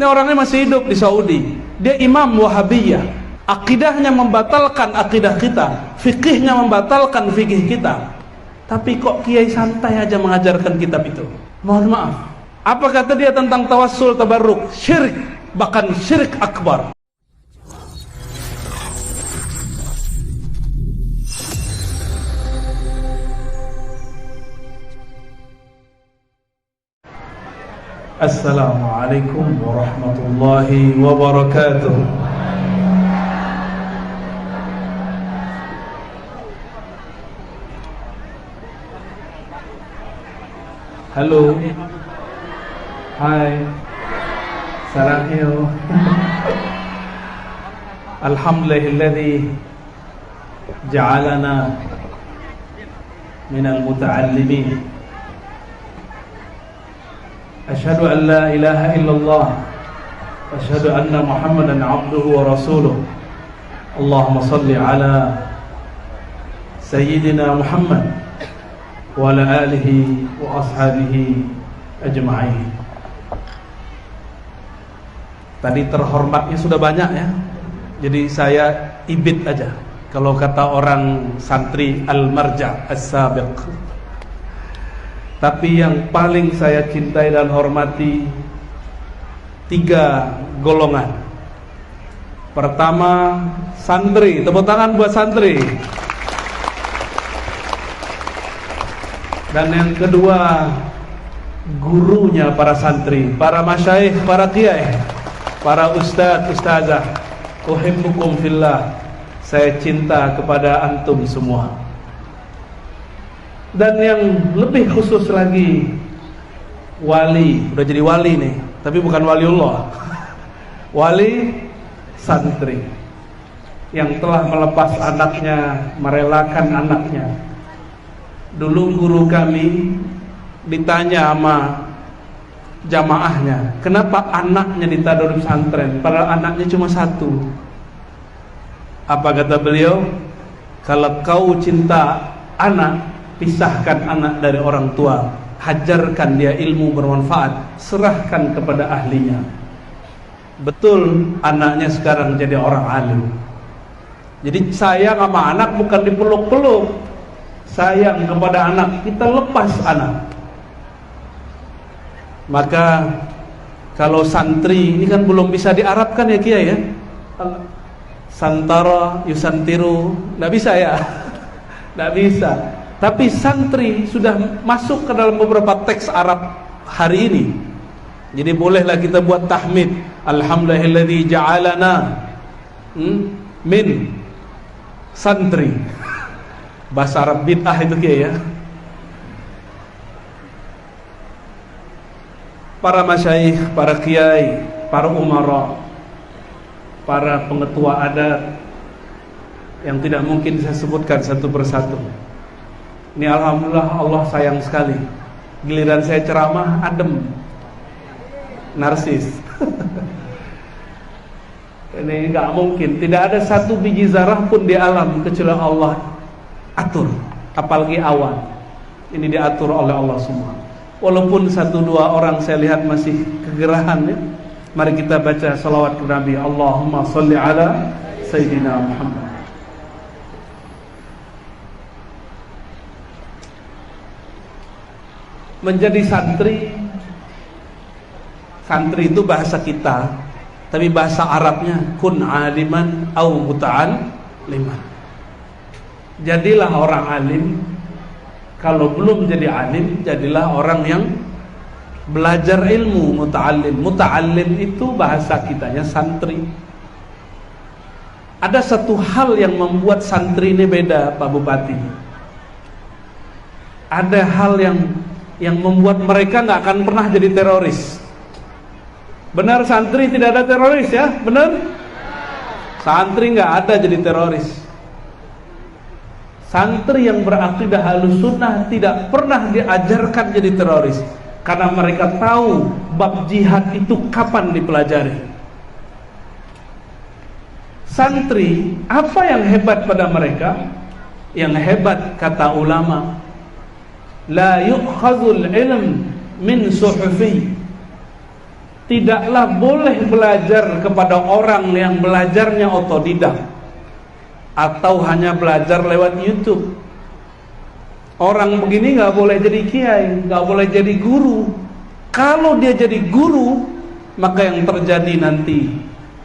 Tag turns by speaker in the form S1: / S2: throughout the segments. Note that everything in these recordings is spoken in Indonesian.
S1: Ini orangnya masih hidup di Saudi. Dia imam Wahabiyah. Akidahnya membatalkan akidah kita, fikihnya membatalkan fikih kita. Tapi kok kiai santai aja mengajarkan kitab itu? Mohon maaf. Apa kata dia tentang tawassul tabarruk? Syirik, bahkan syirik akbar. Assalamualaikum warahmatullahi wabarakatuh. Halo. Hai. Salamio. Alhamdulillahilladzi ja'alana minal muta'allimin. Asyhadu an la ilaha illallah wa asyhadu anna Muhammadan abduhu wa rasuluh. Allahumma salli ala sayyidina Muhammad wa ala alihi wa ashabihi ajma'in. Tadi terhormatnya sudah banyak ya. Jadi saya ibit aja. Kalau kata orang santri al-marja' as-sabiq. Tapi yang paling saya cintai dan hormati 3 golongan. Pertama, santri. Tepuk tangan buat santri. Dan yang kedua, gurunya para santri, para masyayikh, para kiai, para ustadz, ustazah. Uhibbukum fillah. Saya cinta kepada antum semua. Dan yang lebih khusus lagi, wali. Udah jadi wali nih, tapi bukan waliullah. Wali santri yang telah melepas anaknya, merelakan anaknya. Dulu guru kami ditanya sama jamaahnya, kenapa anaknya ditaruh di pesantren padahal anaknya cuma 1. Apa kata beliau? Kalau kau cinta anak, pisahkan anak dari orang tua, hajarkan dia ilmu bermanfaat, serahkan kepada ahlinya. Betul, anaknya sekarang jadi orang alim. Jadi sayang sama anak bukan dipeluk-peluk, sayang kepada anak, kita lepas anak. Maka kalau santri ini kan belum bisa diarabkan ya Kiai ya. Santara yusantiru, nggak bisa ya, nggak bisa. Tapi santri sudah masuk ke dalam beberapa teks Arab hari ini. Jadi bolehlah kita buat tahmid. Alhamdulillahilladzi ja'alana min santri. Bahasa Arab bid'ah itu ya. Para masyayikh, para kiai, para umara, para pengetua adat yang tidak mungkin saya sebutkan satu persatu. Ini alhamdulillah Allah sayang sekali. Giliran saya ceramah adem, narsis. Ini nggak mungkin. Tidak ada satu biji zarah pun di alam kecuali Allah atur. Apalagi awan. Ini diatur oleh Allah semua. Walaupun 1-2 orang saya lihat masih kegerahan ya. Mari kita baca salawat ke Nabi. Allahumma salli ala Sayyidina Muhammad. Menjadi santri, santri itu bahasa kita, tapi bahasa Arabnya kun aliman au muta'alliman. Jadilah orang alim. Kalau belum jadi alim, jadilah orang yang belajar ilmu. Muta'allim, muta'allim itu bahasa kitanya santri. Ada satu hal yang membuat santri ini beda, Pak Bupati. Ada hal yang membuat mereka nggak akan pernah jadi teroris. Benar santri tidak ada teroris ya? Benar? Santri nggak ada jadi teroris. Santri yang berakidah Ahlussunnah tidak pernah diajarkan jadi teroris, karena mereka tahu bab jihad itu kapan dipelajari. Santri, apa yang hebat pada mereka? Yang hebat kata ulama, la yu'khadzul ilm min suhufi. tidaklah boleh belajar kepada orang yang belajarnya otodidak atau hanya belajar lewat YouTube. Orang begini nggak boleh jadi kiai, nggak boleh jadi guru. Kalau dia jadi guru, maka yang terjadi nanti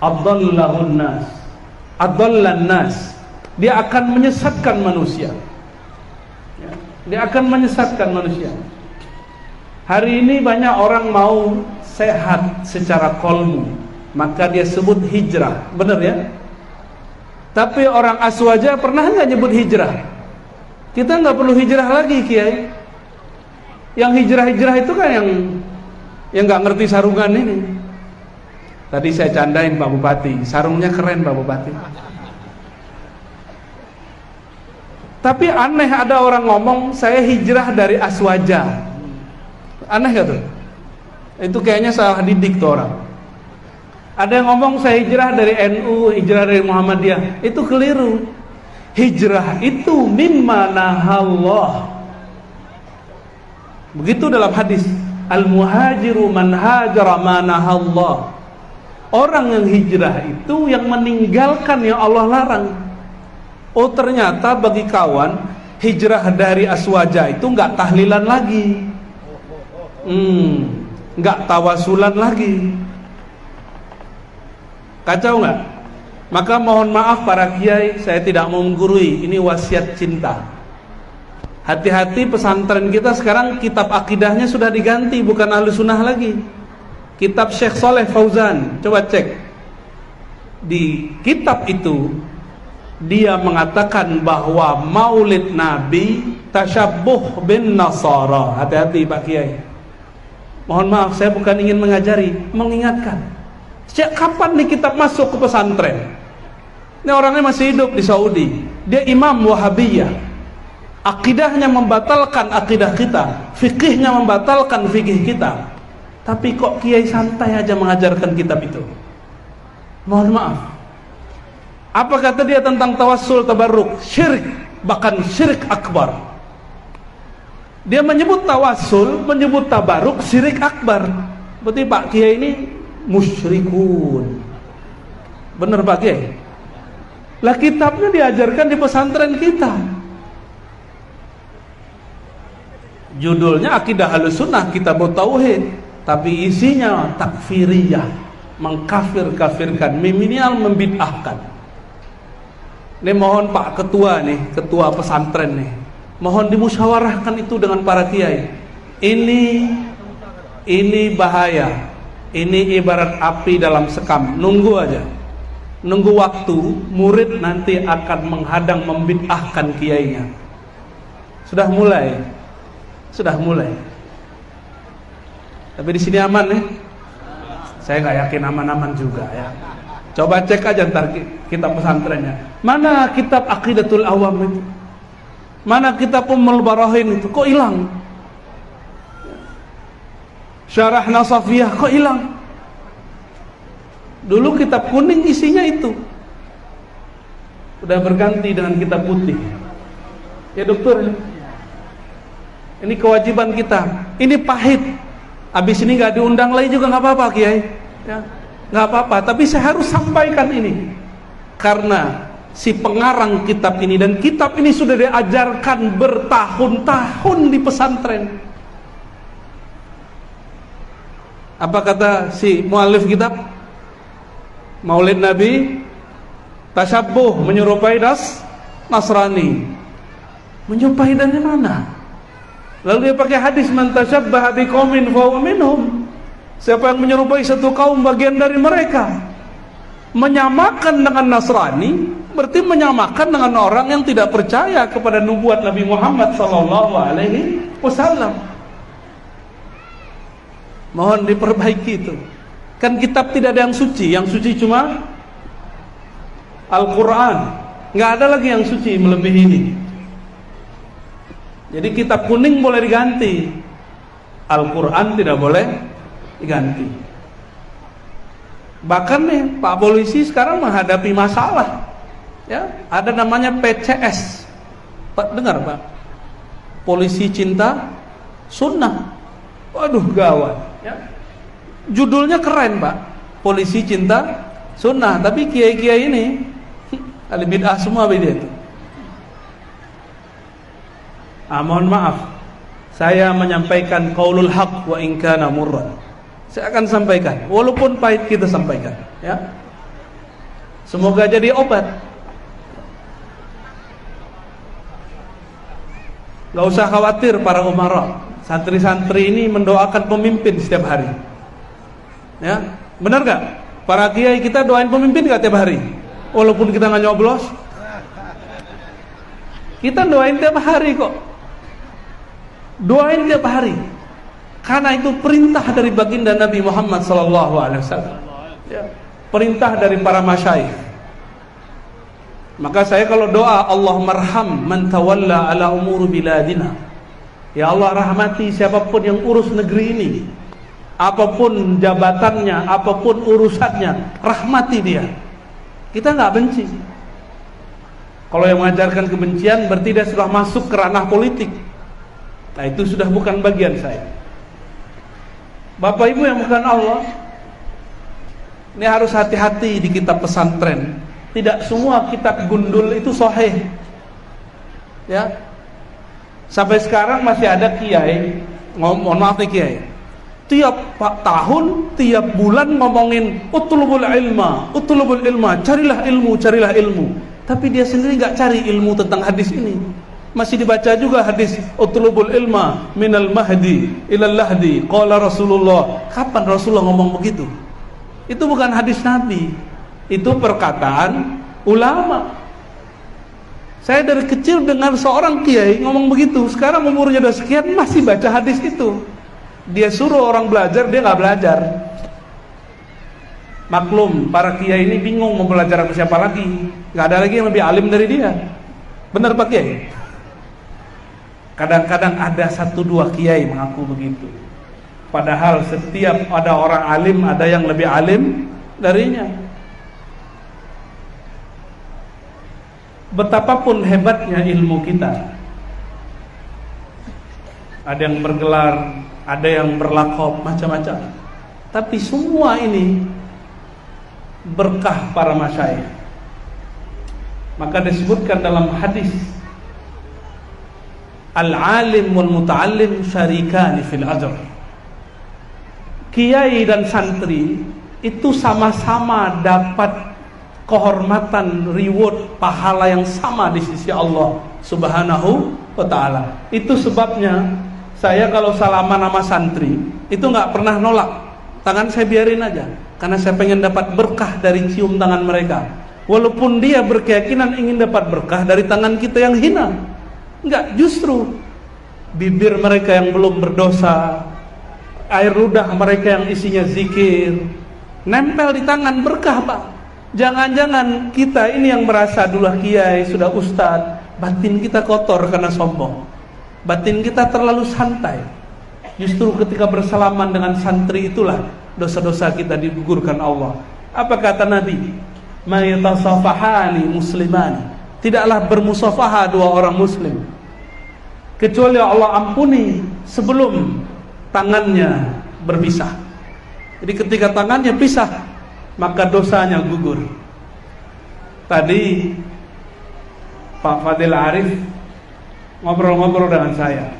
S1: adallahun nas, adallan nas. Dia akan menyesatkan manusia. Dia akan menyesatkan manusia. Hari ini banyak orang mau sehat secara kolbu, maka dia sebut hijrah, benar ya? Tapi orang Aswaja pernah nggak nyebut hijrah? Kita nggak perlu hijrah lagi, kiai. Yang hijrah itu kan yang nggak ngerti sarungan ini. Tadi saya candain Pak Bupati, sarungnya keren Pak Bupati. Tapi aneh, ada orang ngomong saya hijrah dari Aswaja. Aneh gak tuh? Itu kayaknya salah didik tuh orang. Ada yang ngomong saya hijrah dari NU, hijrah dari Muhammadiyah. Itu keliru. Hijrah itu mimma nahallah. Begitu dalam hadis, al-muhajiru man hajara ma nahallah. Orang yang hijrah itu yang meninggalkan yang Allah larang. Oh, ternyata bagi kawan, hijrah dari Aswaja itu nggak tahlilan lagi, nggak tawasulan lagi. Kacau nggak? Maka mohon maaf para kiai, saya tidak mau menggurui. Ini wasiat cinta. Hati-hati, pesantren kita sekarang kitab akidahnya sudah diganti, bukan Ahlus Sunnah lagi. Kitab Syekh Saleh Fauzan, coba cek. Di kitab itu dia mengatakan bahwa maulid Nabi tasyabbuh bin Nasara. Hati-hati Pak Kiai. Mohon maaf, saya bukan ingin mengajari, mengingatkan. Sejak kapan nih kitab masuk ke pesantren? Ini orangnya masih hidup di Saudi. Dia imam Wahabiyah. Akidahnya membatalkan akidah kita, fikihnya membatalkan fikih kita. Tapi kok kiai santai aja mengajarkan kitab itu? Mohon maaf. Apa kata dia tentang tawassul tabarruk? Syirik, bahkan syirik akbar. Dia menyebut tawassul, menyebut tabarruk, syirik akbar. Berarti Pak Kiai ini musyrikun. Benar Pak Kiai? Lah kitabnya diajarkan di pesantren kita. Judulnya Akidah Ahlussunnah, Kitabut Tauhid, tapi isinya takfiriyah, mengkafir-kafirkan, minimal membid'ahkan. Ini mohon Pak Ketua nih, Ketua pesantren nih, mohon dimusyawarahkan itu dengan para kiai. Ini bahaya. Ini ibarat api dalam sekam. Nunggu aja. Nunggu waktu, murid nanti akan menghadang, membid'ahkan kiainya. Sudah mulai. Sudah mulai. Tapi di sini aman nih. Saya nggak yakin aman-aman juga ya. Coba cek aja ntar kitab pesantrennya. Mana kitab Aqidatul Awam itu? Mana kitab Ummul Barahin itu? Kok hilang? Syarah Nasafiyah kok hilang? Dulu kitab kuning isinya itu. Udah berganti dengan kitab putih. Ya dokter, ini kewajiban kita. Ini pahit. Habis ini nggak diundang lagi juga nggak apa-apa Kiai. Ya. Nggak apa-apa, tapi saya harus sampaikan ini karena si pengarang kitab ini, dan kitab ini sudah diajarkan bertahun-tahun di pesantren. Apa kata si muallif kitab? Maulid Nabi tasyabbuh, menyerupai Nasrani. Menyerupai dari mana? Lalu dia pakai hadis, man tasyabbaha biqaumin fahuwa minhum. Siapa yang menyerupai satu kaum, bagian dari mereka. Menyamakan dengan Nasrani berarti menyamakan dengan orang yang tidak percaya kepada nubuat Nabi Muhammad SAW. Mohon diperbaiki itu. Kan kitab tidak ada yang suci. Yang suci cuma Al-Quran. Nggak ada lagi yang suci melebihi ini. Jadi kitab kuning boleh diganti, Al-Quran tidak boleh diganti. Bahkan nih Pak Polisi sekarang menghadapi masalah, ya, ada namanya PCS. Pak dengar Pak? Polisi Cinta Sunnah. Waduh gawat, ya. Judulnya keren Pak, Polisi Cinta Sunnah, tapi kiai-kiai ini ahli bid'ah semua beda itu. Mohon maaf, saya menyampaikan qaulul haq wa in kana murran. Saya akan sampaikan, walaupun pahit kita sampaikan, ya. Semoga jadi obat. Gak usah khawatir para umara, santri-santri ini mendoakan pemimpin setiap hari. Ya, benar gak? Para kiai kita doain pemimpin gak tiap hari? Walaupun kita gak nyoblos, kita doain tiap hari kok. Doain tiap hari, karena itu perintah dari baginda Nabi Muhammad SAW. Ya, perintah dari para masyayikh. Maka saya kalau doa, Allahummarham man tawalla ala umur biladina, ya Allah rahmati siapapun yang urus negeri ini, apapun jabatannya, apapun urusannya, rahmati dia. Kita nggak benci. Kalau yang mengajarkan kebencian berarti dia sudah masuk ke ranah politik. Nah itu sudah bukan bagian saya. Bapak Ibu yang bukan Allah, ini harus hati-hati di kitab pesantren. Tidak semua kitab gundul itu sahih. Ya. Sampai sekarang masih ada kiai, mohon maaf nih kiai, tiap tahun, tiap bulan ngomongin utlubul ilma, carilah ilmu. Tapi dia sendiri nggak cari ilmu tentang hadis ini. Masih dibaca juga hadis utlubul ilma minal mahdi ilal lahdi qala Rasulullah. Kapan Rasulullah ngomong begitu? Itu bukan hadis Nabi. Itu perkataan ulama. Saya dari kecil dengar seorang kiai ngomong begitu. Sekarang umurnya udah sekian masih baca hadis itu. Dia suruh orang belajar, dia nggak belajar. Maklum, para kiai ini bingung mau belajar sama siapa lagi. Nggak ada lagi yang lebih alim dari dia. Benar Pak Kiai? Kadang-kadang ada 1-2 kiai mengaku begitu. Padahal setiap ada orang alim, ada yang lebih alim darinya. Betapapun hebatnya ilmu kita, ada yang bergelar, ada yang berlaqab, macam-macam. Tapi semua ini berkah para masyayikh. Maka disebutkan dalam hadis, al-alim wal muta'allim syarikani fil ajr. Kiai dan santri itu sama-sama dapat kehormatan, reward, pahala yang sama di sisi Allah Subhanahu wa ta'ala. Itu sebabnya saya kalau salaman sama santri itu nggak pernah nolak. Tangan saya biarin aja, karena saya pengen dapat berkah dari cium tangan mereka. Walaupun dia berkeyakinan ingin dapat berkah dari tangan kita yang hina. Enggak, justru bibir mereka yang belum berdosa, air ludah mereka yang isinya zikir, nempel di tangan, berkah Pak. Jangan-jangan kita ini yang merasa dulu kiai, sudah ustad, batin kita kotor karena sombong. Batin kita terlalu santai. Justru ketika bersalaman dengan santri itulah dosa-dosa kita digugurkan Allah. Apa kata Nabi? Ma yatasafahani muslimani. Tidaklah bermusafaha 2 orang muslim kecuali Allah ampuni sebelum tangannya berpisah. Jadi ketika tangannya pisah, maka dosanya gugur. Tadi Pak Fadil Arif ngobrol-ngobrol dengan saya.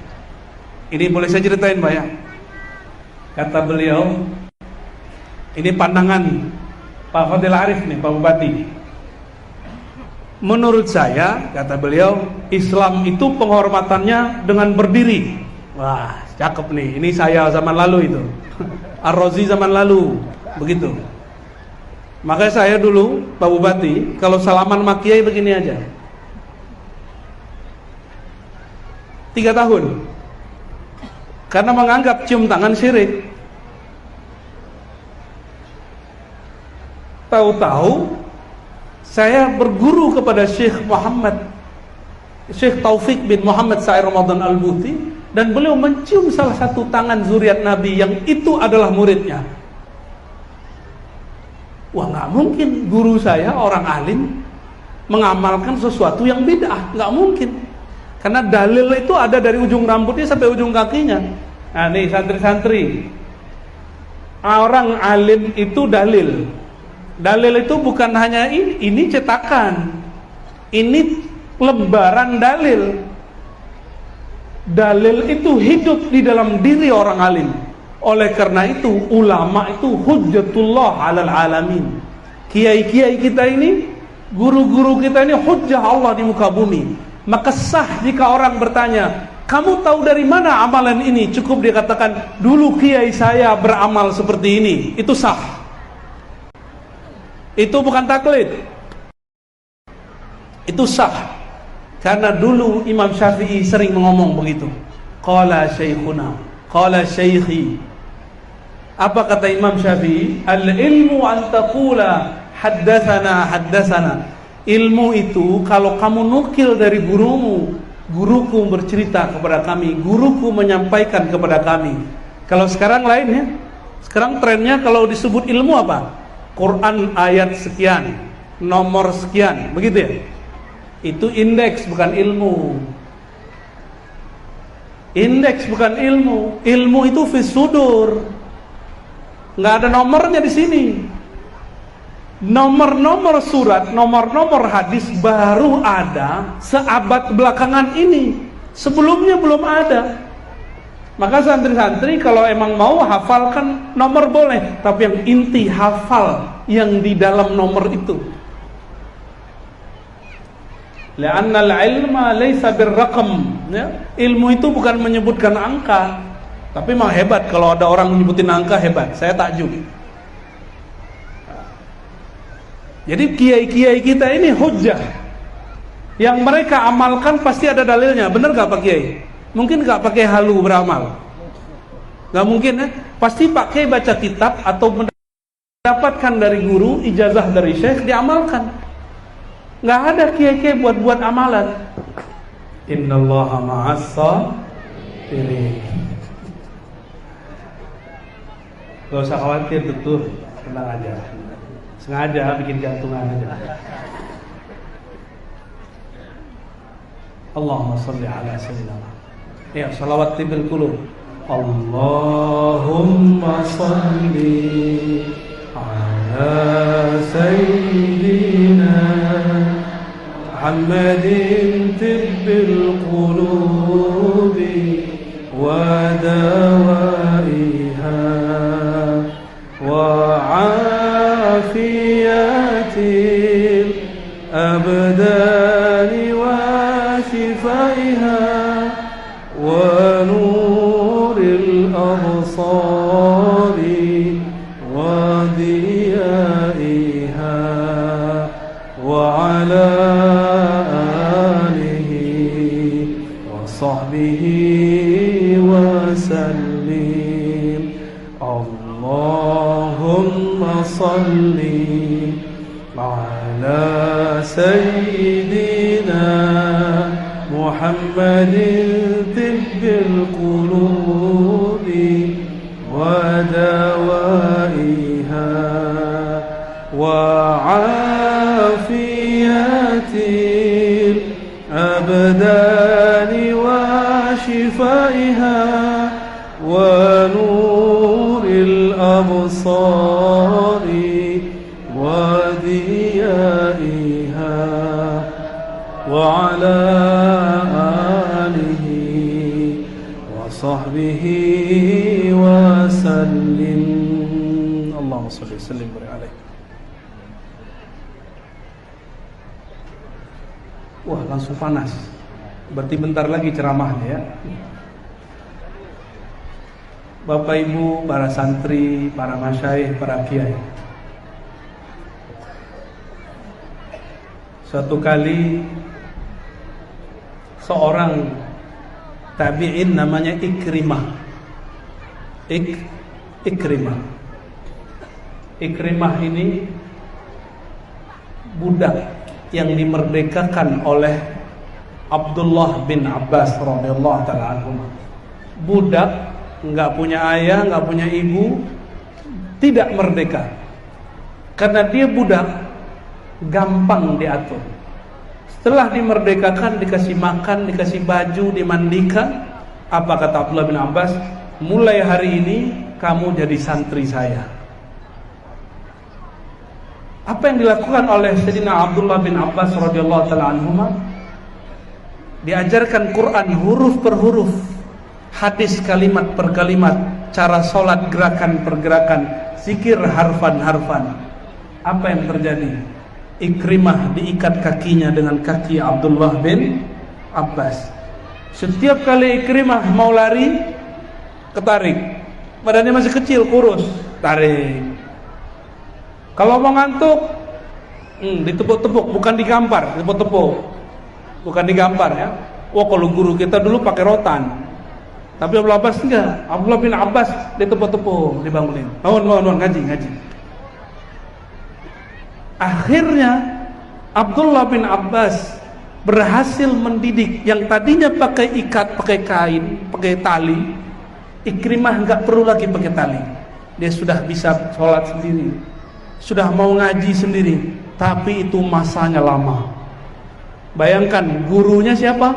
S1: Ini boleh saya ceritain Pak ya? Kata beliau, ini pandangan Pak Fadil Arif nih, Pak Bupati. Menurut saya, kata beliau, Islam itu penghormatannya dengan berdiri. Wah, cakep nih. Ini saya zaman lalu itu. Ar-Razi zaman lalu, begitu. Makanya saya dulu, Pak Bupati, kalau salaman sama kiai begini aja. 3 tahun. Karena menganggap cium tangan syirik. Tahu-tahu saya berguru kepada Syekh Taufik bin Muhammad Sa'i Ramadan Al-Buti, dan beliau mencium salah satu tangan zuriat Nabi yang itu adalah muridnya. Wah, nggak mungkin guru saya orang alim mengamalkan sesuatu yang bid'ah, nggak mungkin. Karena dalil itu ada dari ujung rambutnya sampai ujung kakinya. Nah nih santri-santri, orang alim itu dalil. Dalil itu bukan hanya ini cetakan, ini lembaran dalil. Dalil itu hidup di dalam diri orang alim. Oleh karena itu ulama itu hujjatullah alal alamin. Kiai-kiai kita ini, guru-guru kita ini hujjah Allah di muka bumi. Maka sah jika orang bertanya, kamu tahu dari mana amalan ini? Cukup dia katakan, dulu kiai saya beramal seperti ini. Itu sah. Itu bukan taklid. Itu sah. Karena dulu Imam Syafi'i sering ngomong begitu. Qala syekhuna, qala syekhi. Apa kata Imam Syafi'i? Al-ilmu an taqula haddatsana haddatsana. Ilmu itu kalau kamu nukil dari gurumu, guruku bercerita kepada kami, guruku menyampaikan kepada kami. Kalau sekarang lainnya, sekarang trennya kalau disebut ilmu apa? Quran ayat sekian, nomor sekian, begitu ya? Itu indeks bukan ilmu. Indeks bukan ilmu. Ilmu itu fis sudur. Nggak ada nomornya di sini. Nomor-nomor surat, nomor-nomor hadis baru ada seabad belakangan ini. Sebelumnya belum ada. Maka santri-santri kalau emang mau hafalkan nomor boleh, tapi yang inti hafal yang di dalam nomor itu. Li'anna al-ilma laysa birraqam, ya? Ilmu itu bukan menyebutkan angka. Tapi memang hebat kalau ada orang menyebutin angka, hebat. Saya takjub. Jadi kiai-kiai kita ini hujjah. Yang mereka amalkan pasti ada dalilnya. Benar gak Pak Kiai? Mungkin gak pakai halu beramal? Gak mungkin ya? Pasti pakai baca kitab atau mendapatkan dari guru, ijazah dari syekh, diamalkan. Gak ada kiai-kiai buat amalan. Innallaha ma'as-sabirin. Gak usah khawatir, betul, tenang aja. Sengaja bikin jantungan aja. Allahumma sholli ala sayyidina. Ya, salawat tibil qulub. Allahumma sholli ala sayyidina Muhammadin tibbil qulubi wa dawaiha wa afiyatil abdani wa shifaiha wa nuril absari wa diyaiha wa ala alihi wa sahbihi wa sallim. Allahumma salli ala sayyidina Muhammadin tibbil qulubi wa dawaiha wa afiyatil abdani wa shifaiha wa nuril absari wa diyaiha wa ala alihi wa sahbihi wa sallim. Allahumma salli sallim alaihi. Wah, langsung panas. Berarti bentar lagi ceramahnya ya. Bapak Ibu, para santri, para masyayikh, para kiai. Suatu kali seorang tabi'in namanya Ikrimah. Ikrimah. Ikrimah ini budak yang dimerdekakan oleh Abdullah bin Abbas radhiyallahu taala anhu. Budak, nggak punya ayah, nggak punya ibu, tidak merdeka. Karena dia budak, gampang diatur. Setelah dimerdekakan, dikasih makan, dikasih baju, dimandikan. Apa kata Abdullah bin Abbas? mulai hari ini kamu jadi santri saya. Apa yang dilakukan oleh Sayyidina Abdullah bin Abbas radhiyallahu taala anhuma? Diajarkan Quran huruf per huruf, hadis kalimat per kalimat, cara sholat gerakan per gerakan, zikir harfan-harfan. Apa yang terjadi? Ikrimah diikat kakinya dengan kaki Abdullah bin Abbas. Setiap kali Ikrimah mau lari, ketarik. Badannya masih kecil, kurus, tarik. Kalau mau ngantuk, ditepuk-tepuk, bukan digampar, ditepuk-tepuk, bukan digampar ya. Wah, kalau guru kita dulu pakai rotan, tapi Abdullah Abbas enggak. Abdullah bin Abbas ditepuk-tepuk, dibangunin. Bangun, ngaji. Akhirnya Abdullah bin Abbas berhasil mendidik yang tadinya pakai ikat, pakai kain, pakai tali. Ikrimah enggak perlu lagi pakai tali. Dia sudah bisa sholat sendiri, sudah mau ngaji sendiri, tapi itu masanya lama. Bayangkan, gurunya siapa?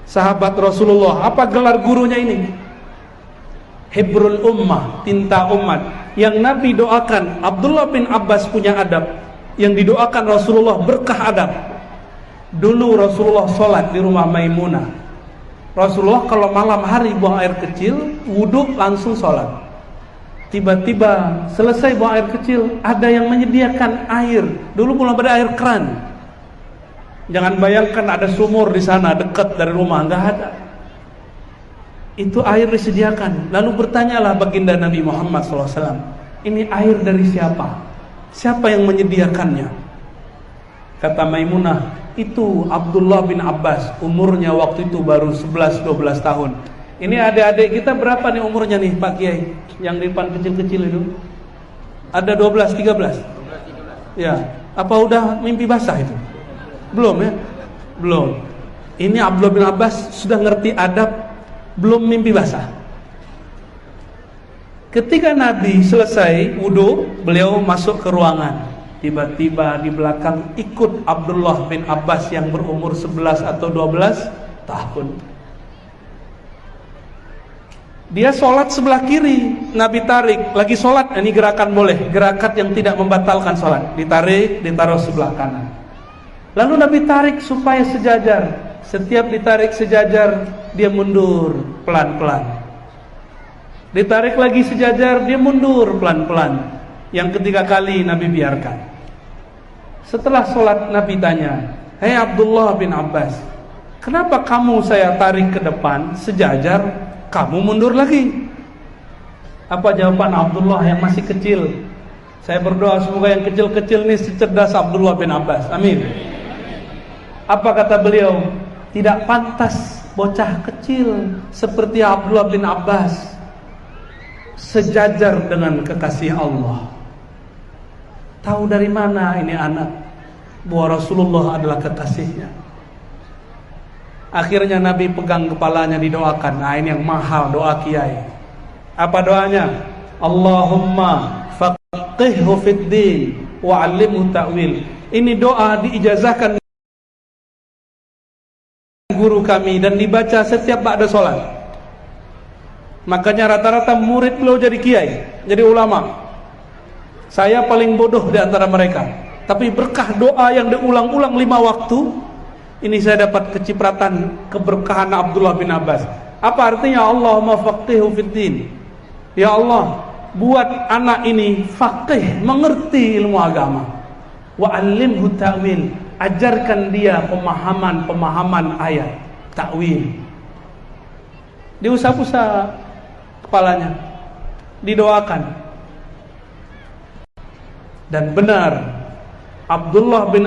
S1: Sahabat Rasulullah. Apa gelar gurunya ini? Hibrul Ummah, tinta umat. Yang Nabi doakan, Abdullah bin Abbas punya adab. Yang didoakan Rasulullah berkah adab. Dulu Rasulullah sholat di rumah Maimunah. Rasulullah kalau malam hari buang air kecil, wudhu langsung sholat. Tiba-tiba selesai buang air kecil, ada yang menyediakan air. Dulu belum ada air keran. Jangan bayangkan ada sumur di sana dekat dari rumah, enggak ada. Itu air disediakan. Lalu bertanyalah baginda Nabi Muhammad SAW, ini air dari siapa? Siapa yang menyediakannya? Kata Maimunah, itu Abdullah bin Abbas. Umurnya waktu itu baru 11-12 tahun. Ini adik-adik kita berapa nih umurnya nih Pak Kiai? Yang di depan kecil-kecil itu ada 12-13? Ya. Apa udah mimpi basah itu? Belum ya? Belum. Ini Abdullah bin Abbas sudah ngerti adab, belum mimpi basah. Ketika Nabi selesai wudu, beliau masuk ke ruangan. Tiba-tiba di belakang ikut Abdullah bin Abbas yang berumur 11 atau 12 tahun. Dia sholat sebelah kiri, Nabi tarik. Lagi sholat, ini gerakan boleh, gerakan yang tidak membatalkan sholat. Ditarik, ditaruh sebelah kanan. Lalu Nabi tarik supaya sejajar. Setiap ditarik sejajar, dia mundur pelan-pelan. Ditarik lagi sejajar, dia mundur pelan-pelan. Yang ketiga kali Nabi biarkan. Setelah sholat Nabi tanya, "Hei Abdullah bin Abbas, kenapa kamu saya tarik ke depan sejajar, kamu mundur lagi?" Apa jawaban Abdullah yang masih kecil? Saya berdoa semoga yang kecil-kecil ini secerdas Abdullah bin Abbas. Amin. Apa kata beliau? Tidak pantas bocah kecil seperti Abdullah bin Abbas sejajar dengan kekasih Allah. Tahu dari mana ini anak bahwa Rasulullah adalah kekasihnya? Akhirnya Nabi pegang kepalanya, didoakan. Nah, ini yang mahal doa kiai. Apa doanya? Allahumma faqihhu fid din wa 'allimhu ta'wil. Ini doa diijazahkan guru kami dan dibaca setiap ba'da sholat. Makanya rata-rata murid beliau jadi kiai, jadi ulama. Saya paling bodoh di antara mereka. Tapi berkah doa yang diulang-ulang 5 waktu, ini saya dapat kecipratan keberkahan Abdullah bin Abbas. Apa artinya Allahumma faqihhu fid din? Ya Allah, buat anak ini faqih, mengerti ilmu agama. Wa 'allimhu ta'wil, ajarkan dia pemahaman ayat, takwil. Diusap-usap kepalanya, didoakan. Dan benar, Abdullah bin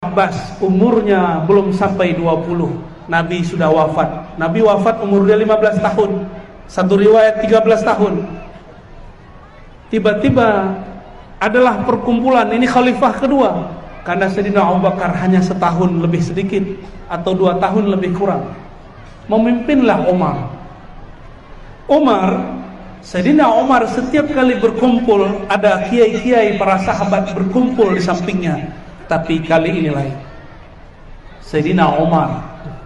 S1: Abbas umurnya belum sampai 20, Nabi sudah wafat. Nabi wafat umur dia 15 tahun. Satu riwayat 13 tahun. Tiba-tiba adalah perkumpulan, ini khalifah kedua. Karena Sayyidina Abu Bakar hanya setahun lebih sedikit atau 2 tahun lebih kurang. Memimpinlah Umar. Sayyidina Umar setiap kali berkumpul, ada kiai-kiai para sahabat berkumpul di sampingnya. Tapi kali ini lain. Sayyidina Umar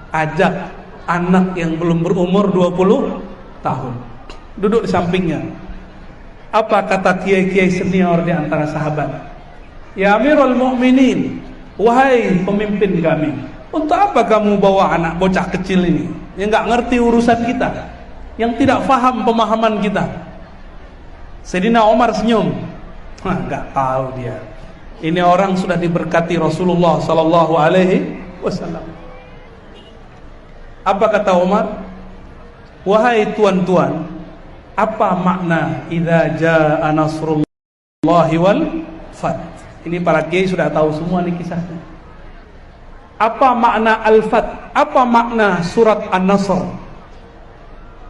S1: ajak anak yang belum berumur 20 tahun. Duduk di sampingnya. Apa kata kiai-kiai senior di antara sahabat? Ya Amirul Mukminin, wahai pemimpin kami, untuk apa kamu bawa anak bocah kecil ini yang nggak ngerti urusan kita, yang tidak faham pemahaman kita? Sayyidina Umar senyum. Nggak tahu dia. Ini orang sudah diberkati Rasulullah sallallahu alaihi wasallam. Apa kata Umar? Wahai tuan-tuan, apa makna idza jaa nasrullahi wal fath? Ini para kiai sudah tahu semua nih kisahnya. Apa makna al-fath? Apa makna surat An-Nasr?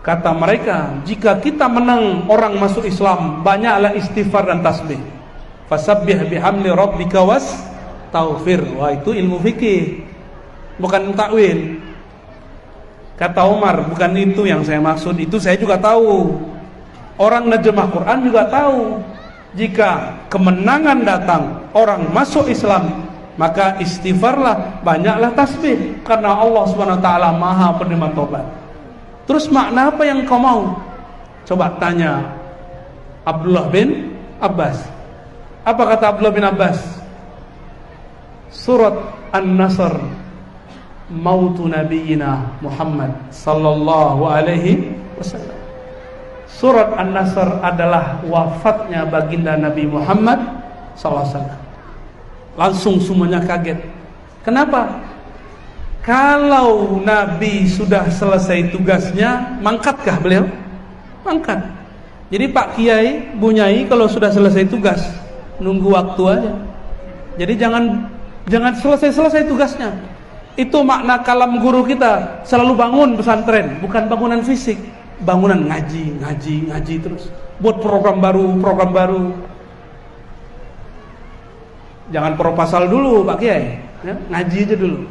S1: Kata mereka, jika kita menang orang masuk Islam, banyaklah istighfar dan tasbih. Fasabbih bihamdi rabbika wastaghfir. Wah, itu ilmu fikih, bukan takwil. Kata Umar, bukan itu yang saya maksud. Itu saya juga tahu. Orang nerjemah Quran juga tahu. Jika kemenangan datang, orang masuk Islam, maka istighfarlah, banyaklah tasbih, karena Allah SWT Maha penerima tobat. Terus makna apa yang kau mau? Coba tanya Abdullah bin Abbas. Apa kata Abdullah bin Abbas? Surat An-Nasr, mautu nabiyina Muhammad sallallahu alaihi wasallam. Surat An-Nasr adalah wafatnya baginda Nabi Muhammad sallallahu alaihi wasallam. Langsung semuanya kaget. Kenapa? Kalau Nabi sudah selesai tugasnya, mangkatkah beliau? Mangkat. Jadi Pak Kiai, Bu Nyai kalau sudah selesai tugas, nunggu waktu aja. Jadi jangan selesai tugasnya. Itu makna kalam guru kita, selalu bangun pesantren, bukan bangunan fisik, bangunan ngaji terus. Buat program baru. Jangan proposal dulu Pak Kiai, ya, ngaji aja dulu.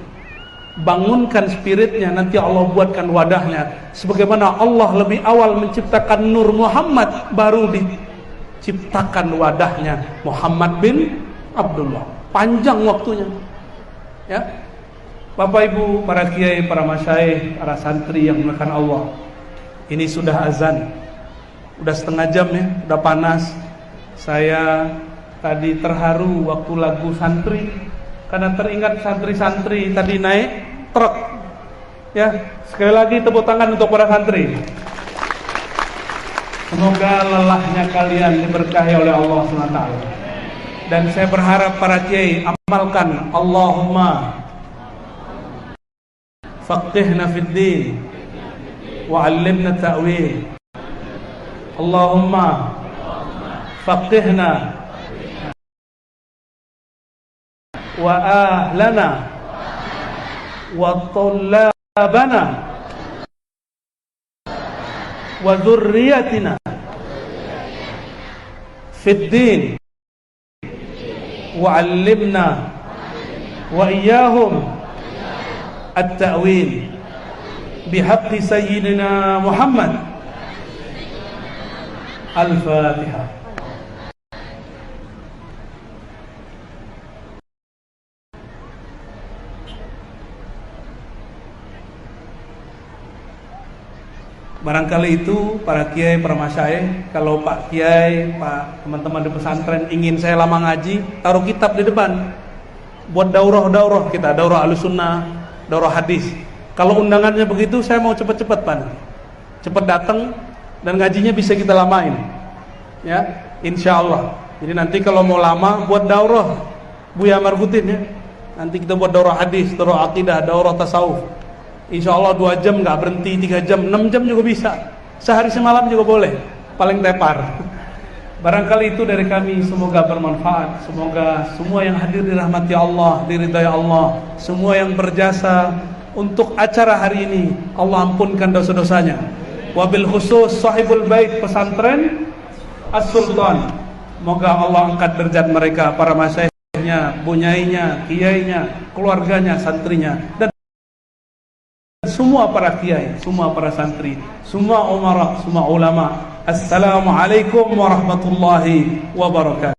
S1: Bangunkan spiritnya, nanti Allah buatkan wadahnya. Sebagaimana Allah lebih awal menciptakan Nur Muhammad, baru diciptakan wadahnya Muhammad bin Abdullah. Panjang waktunya, ya. Bapak Ibu, para kiai, para masyayikh, para santri yang dimuliakan Allah, ini sudah azan, udah setengah jam ya, udah panas. Saya tadi terharu waktu lagu santri, karena teringat santri-santri tadi naik truk. Ya, sekali lagi tepuk tangan untuk para santri. Semoga lelahnya kalian diberkahi oleh Allah SWT. Dan saya berharap para kiai amalkan Allahumma faqihna fid din wa 'allimna ta'wil. Allahumma faqihna wa ahlana wa tullabana wa dhurriyyatina fid din wa 'allimna wa iyyahum at-ta'wil bihaqqi sayyidina Muhammad. Al-Fatihah. Barangkali itu para kiai, para masyayikh, kalau Pak Kiai, Pak teman-teman di pesantren ingin saya lama ngaji, taruh kitab di depan. Buat daurah kita, daurah Ahlussunnah, daurah hadis. Kalau undangannya begitu, saya mau cepet-cepet Pak. Cepet datang dan ngajinya bisa kita lamain. Ya, insyaallah. Jadi nanti kalau mau lama buat daurah Buya Margutin ya. Nanti kita buat daurah hadis, daurah akidah, daurah tasawuf. Insyaallah 2 jam nggak berhenti, 3 jam, 6 jam juga bisa. Sehari semalam juga boleh. Paling tepar. Barangkali itu dari kami, semoga bermanfaat. Semoga semua yang hadir dirahmati Allah, diridai Allah. Semua yang berjasa untuk acara hari ini, Allah ampunkan dosa-dosanya. Wabil khusus sahibul bait pesantren As-Sultan, semoga Allah angkat derajat mereka, para masyayikhnya, bunyainya, kiainya, keluarganya, santrinya, dan semua para kiai, semua para santri, semua umara, semua ulama. Assalamualaikum warahmatullahi wabarakatuh.